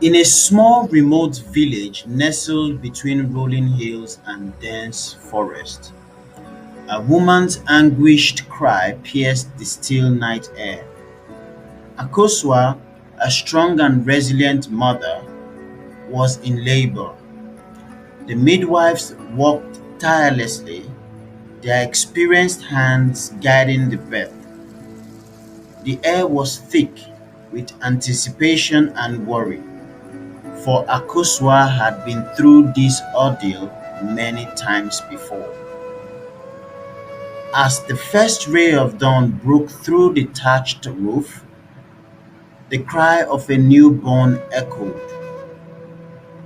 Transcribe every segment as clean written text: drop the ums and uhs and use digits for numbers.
In a small remote village nestled between rolling hills and dense forest, a woman's anguished cry pierced the still night air. Akosua, a strong and resilient mother, was in labor. The midwives worked tirelessly, their experienced hands guiding the birth. The air was thick with anticipation and worry, for Akosua had been through this ordeal many times before. As the first ray of dawn broke through the thatched roof, the cry of a newborn echoed.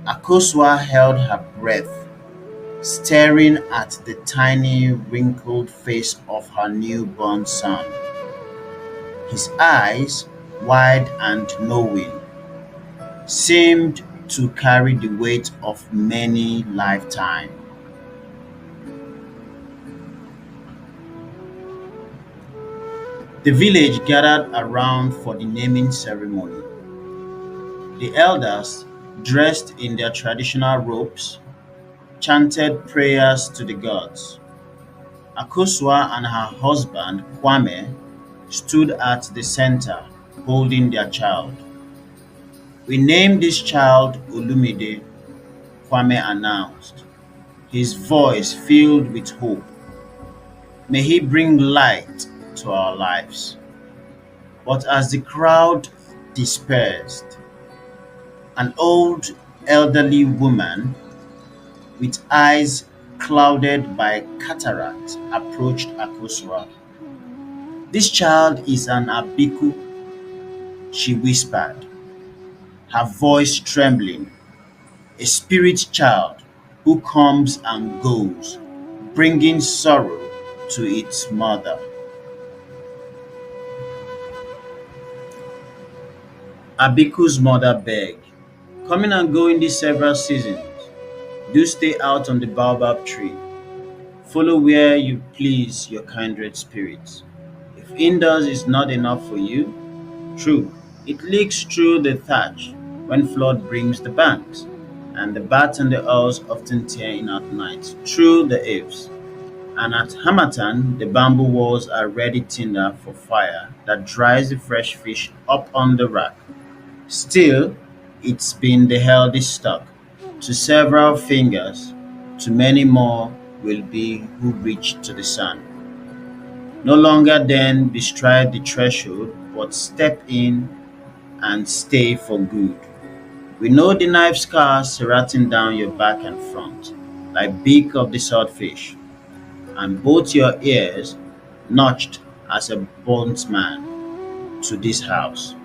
Akosua held her breath, staring at the tiny, wrinkled face of her newborn son. His eyes, wide and knowing, seemed to carry the weight of many lifetimes. The village gathered around for the naming ceremony. The elders, dressed in their traditional robes, chanted prayers to the gods. Akosua and her husband Kwame stood at the center, holding their child. "We named this child Olumide," Kwame announced, his voice filled with hope. "May he bring light to our lives." But as the crowd dispersed, an old elderly woman with eyes clouded by cataract approached Akosua. "This child is an Abiku," she whispered, her voice trembling, "a spirit child who comes and goes, bringing sorrow to its mother." Abiku's mother begged, "Coming and going these several seasons. Do stay out on the baobab tree. Follow where you please your kindred spirits. If indoors is not enough for you, true, it leaks through the thatch when flood brings the banks, and the bats and the owls often tear in at night through the eaves. And at Hamatan, the bamboo walls are ready tinder for fire that dries the fresh fish up on the rack. Still, it's been the healthy stock. To several fingers, to many more will be who reach to the sun. No longer then bestride the threshold, but step in and stay for good. We know the knife scars serrating down your back and front, like beak of the swordfish, and both your ears notched as a bondsman to this house,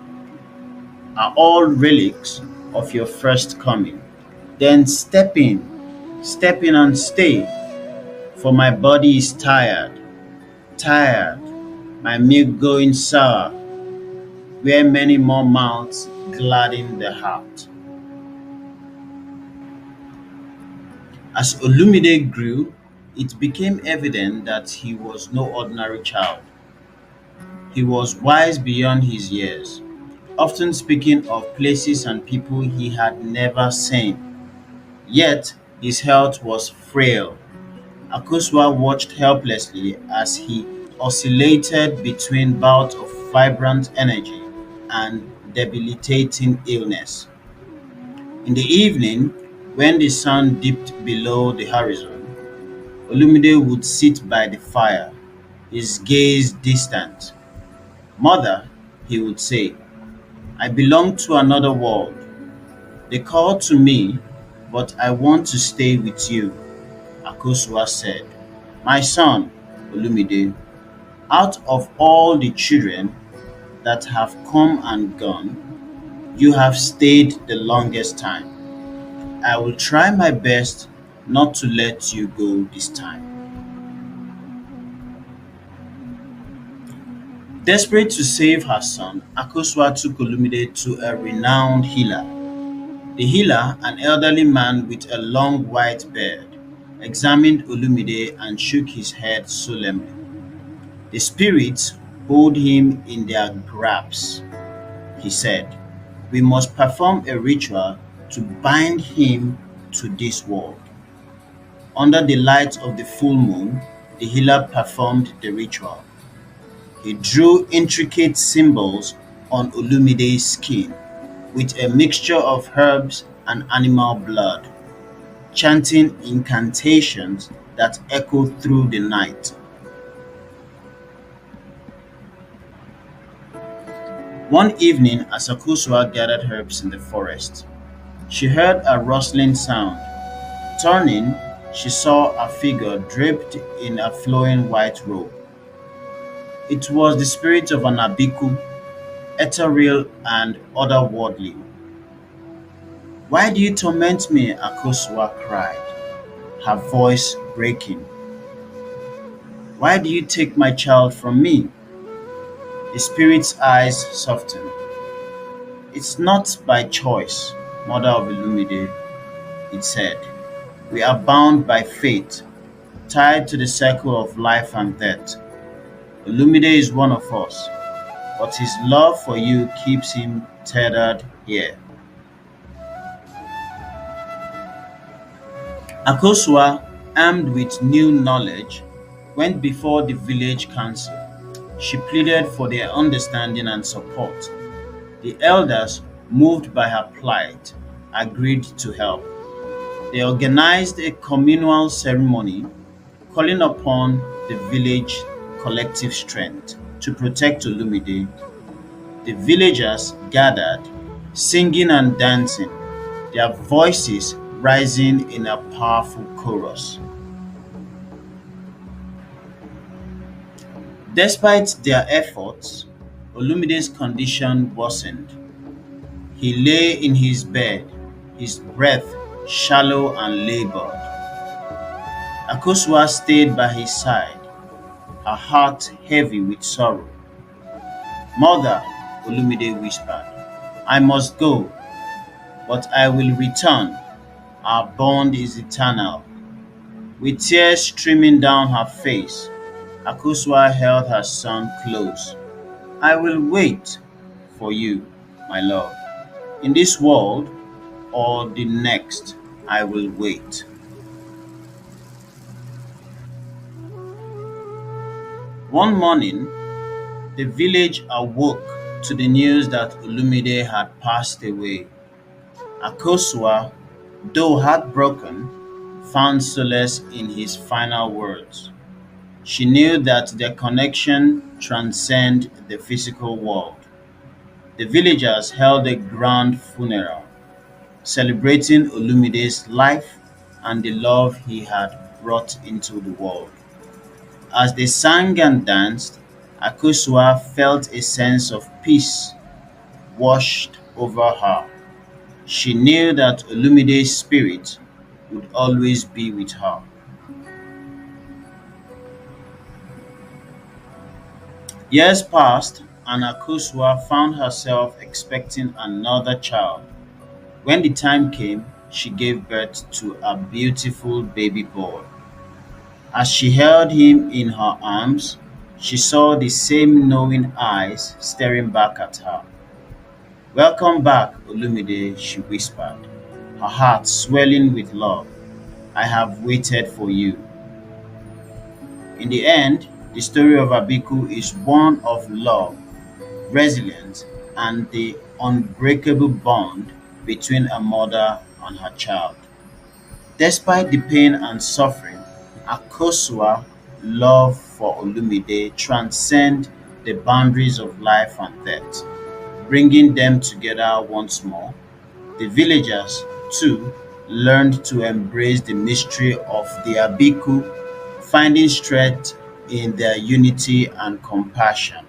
are all relics of your first coming. Then step in and stay, for my body is tired, tired, my milk going sour, where many more mouths gladden the heart." As Olumide grew, it became evident that he was no ordinary child. He was wise beyond his years, often speaking of places and people he had never seen. Yet his health was frail. Akosua watched helplessly as he oscillated between bouts of vibrant energy and debilitating illness. In the evening, when the sun dipped below the horizon, Olumide would sit by the fire, his gaze distant. "Mother," he would say, "I belong to another world. They call to me, but I want to stay with you." Akosua said, "My son, Olumide, out of all the children that have come and gone, you have stayed the longest time. I will try my best not to let you go this time." Desperate to save her son, Akosua took Olumide to a renowned healer. The healer, an elderly man with a long white beard, examined Olumide and shook his head solemnly. "The spirits hold him in their grasp," he said. We must perform a ritual to bind him to this world. Under the light of the full moon, the healer performed the ritual. He drew intricate symbols on Olumide's skin with a mixture of herbs and animal blood, chanting incantations that echoed through the night. One evening, as Akosua gathered herbs in the forest, she heard a rustling sound. Turning, she saw a figure draped in a flowing white robe. It was the spirit of an Abiku, ethereal and otherworldly. "Why do you torment me?" Akosua cried, her voice breaking. "Why do you take my child from me?" The spirit's eyes softened. "It's not by choice, mother of Olumide," it said. "We are bound by fate, tied to the circle of life and death. Olumide is one of us, but his love for you keeps him tethered here." Akosua, armed with new knowledge, went before the village council. She pleaded for their understanding and support. The elders, moved by her plight, agreed to help. They organized a communal ceremony calling upon the village collective strength to protect Olumide. The villagers gathered, singing and dancing, their voices rising in a powerful chorus. Despite their efforts, Olumide's condition worsened. He lay in his bed, his breath shallow and labored. Akosua stayed by his side, her heart heavy with sorrow. "Mother," Olumide whispered, "I must go, but I will return. Our bond is eternal." With tears streaming down her face, Akosua held her son close. "I will wait for you, my love. In this world or the next, I will wait." One morning, the village awoke to the news that Olumide had passed away. Akosua, though heartbroken, found solace in his final words. She knew that their connection transcended the physical world. The villagers held a grand funeral, celebrating Olumide's life and the love he had brought into the world. As they sang and danced, Akosua felt a sense of peace washed over her. She knew that Olumide's spirit would always be with her. Years passed, and Akosua found herself expecting another child. When the time came, she gave birth to a beautiful baby boy. As she held him in her arms, she saw the same knowing eyes staring back at her. "Welcome back, Olumide," she whispered, her heart swelling with love. "I have waited for you." In the end, the story of Abiku is one of love, resilience, and the unbreakable bond between a mother and her child. Despite the pain and suffering, Akosua's love for Olumide transcends the boundaries of life and death, bringing them together once more. The villagers, too, learned to embrace the mystery of the Abiku, finding strength in their unity and compassion.